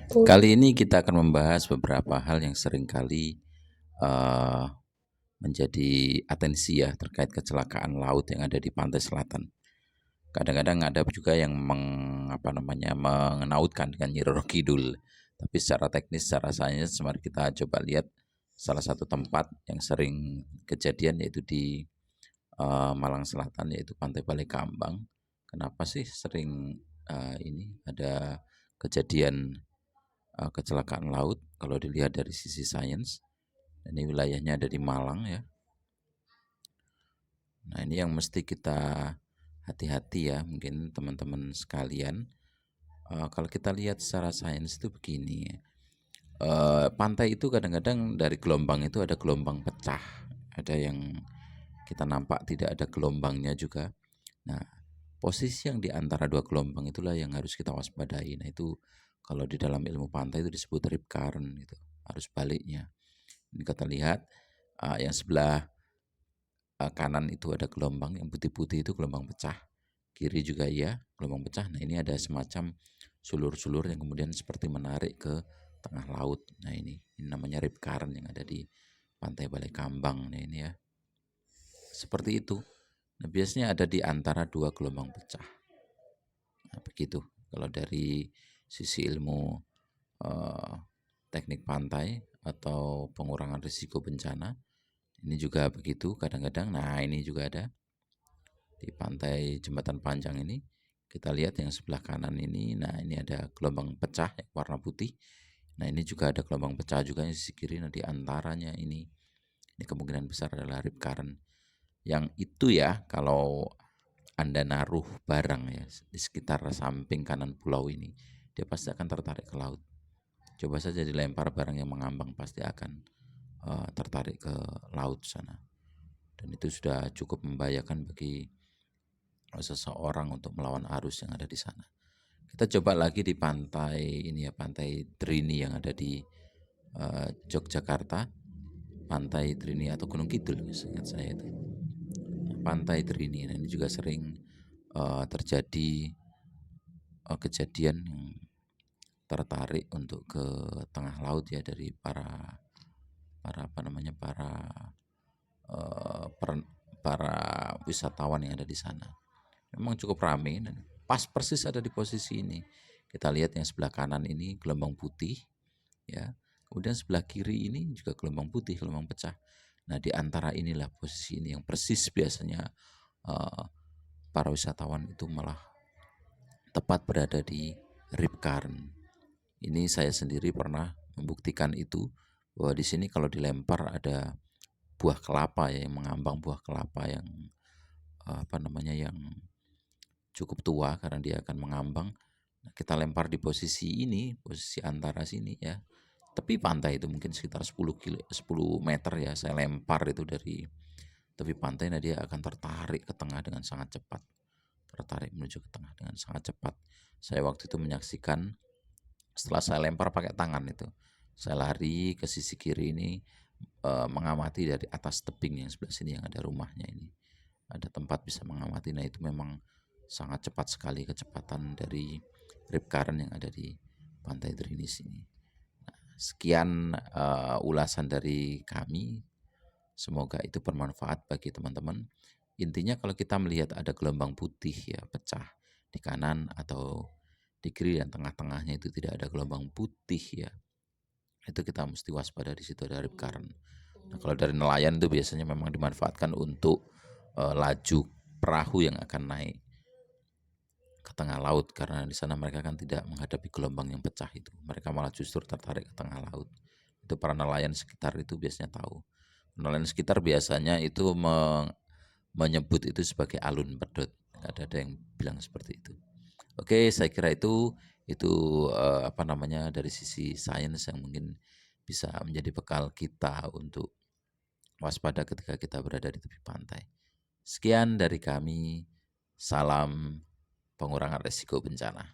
Kali ini kita akan membahas beberapa hal yang seringkali eh, menjadi atensi ya terkait kecelakaan laut yang ada di pantai selatan. Kadang-kadang ada juga yang mengenautkan dengan Nyi Roro Kidul. Tapi secara teknis, secara sains, mari kita coba lihat salah satu tempat yang sering kejadian yaitu di Malang Selatan, yaitu Pantai Balai Kambang. Kenapa sih sering ini ada kejadian kecelakaan laut kalau dilihat dari sisi sains? Ini wilayahnya ada di Malang ya. Nah, ini yang mesti kita hati-hati ya, mungkin teman-teman sekalian. Kalau kita lihat secara sains itu begini, pantai itu kadang-kadang dari gelombang itu ada gelombang pecah, ada yang kita nampak tidak ada gelombangnya juga. Nah, posisi yang di antara dua gelombang itulah yang harus kita waspadai. Nah, itu kalau di dalam ilmu pantai itu disebut rip current gitu, arus baliknya. Ini kita lihat yang sebelah kanan itu ada gelombang, yang putih-putih itu gelombang pecah, kiri juga ya gelombang pecah. Nah, ini ada semacam sulur-sulur yang kemudian seperti menarik ke tengah laut. Nah, ini namanya rip current yang ada di pantai Balai Kambang. Nah, ini ya seperti itu. Nah, biasanya ada di antara dua gelombang pecah. Nah, begitu kalau dari sisi ilmu eh, teknik pantai atau pengurangan risiko bencana. Ini juga begitu kadang-kadang. Nah, ini juga ada di pantai Jembatan Panjang ini. Kita lihat yang sebelah kanan ini. Nah, ini ada gelombang pecah yang warna putih. Nah, ini juga ada gelombang pecah juga yang sisi kiri. Nah, di antaranya ini kemungkinan besar adalah rip current. Yang itu ya, kalau Anda naruh barang ya di sekitar samping kanan pulau ini, dia pasti akan tertarik ke laut. Coba saja dilempar barang yang mengambang, pasti akan tertarik ke laut sana. Dan itu sudah cukup membahayakan bagi seseorang untuk melawan arus yang ada di sana. Kita coba lagi di pantai ini ya, pantai Drini yang ada di Yogyakarta, pantai Drini atau Gunung Kidul, ingat saya itu. Pantai Drini, nah ini juga sering terjadi kejadian yang tertarik untuk ke tengah laut ya dari para para apa namanya para eh, per- para wisatawan yang ada di sana. Memang cukup ramai dan pas persis ada di posisi ini. Kita lihat yang sebelah kanan ini gelombang putih ya. Kemudian sebelah kiri ini juga gelombang putih, gelombang pecah. Nah, di antara inilah posisi ini yang persis biasanya eh, para wisatawan itu malah tepat berada di rip current. Ini saya sendiri pernah membuktikan itu, bahwa di sini kalau dilempar ada buah kelapa ya, yang mengambang, buah kelapa yang yang cukup tua karena dia akan mengambang. Nah, kita lempar di posisi ini, posisi antara sini ya. Tepi pantai itu mungkin sekitar 10 meter ya. Saya lempar itu dari tepi pantai, nah dia akan tertarik ke tengah dengan sangat cepat. Tertarik menuju ke tengah dengan sangat cepat. Saya waktu itu menyaksikan setelah saya lempar pakai tangan itu. Saya lari ke sisi kiri ini, mengamati dari atas tebing yang sebelah sini yang ada rumahnya ini. Ada tempat bisa mengamati. Nah, itu memang sangat cepat sekali kecepatan dari rip current yang ada di pantai Drinis ini. Nah, sekian ulasan dari kami. Semoga itu bermanfaat bagi teman-teman. Intinya kalau kita melihat ada gelombang putih ya pecah di kanan atau di kiri dan tengah-tengahnya itu tidak ada gelombang putih ya, itu kita mesti waspada, di situ ada rip current. Nah, kalau dari nelayan itu biasanya memang dimanfaatkan untuk laju perahu yang akan naik ke tengah laut, karena di sana mereka kan tidak menghadapi gelombang yang pecah itu. Mereka malah justru tertarik ke tengah laut. Itu para nelayan sekitar itu biasanya tahu. Nelayan sekitar biasanya itu menyebut itu sebagai alun pedot. Ada yang bilang seperti itu. Oke, saya kira itu dari sisi sains yang mungkin bisa menjadi bekal kita untuk waspada ketika kita berada di tepi pantai. Sekian dari kami, salam pengurangan risiko bencana.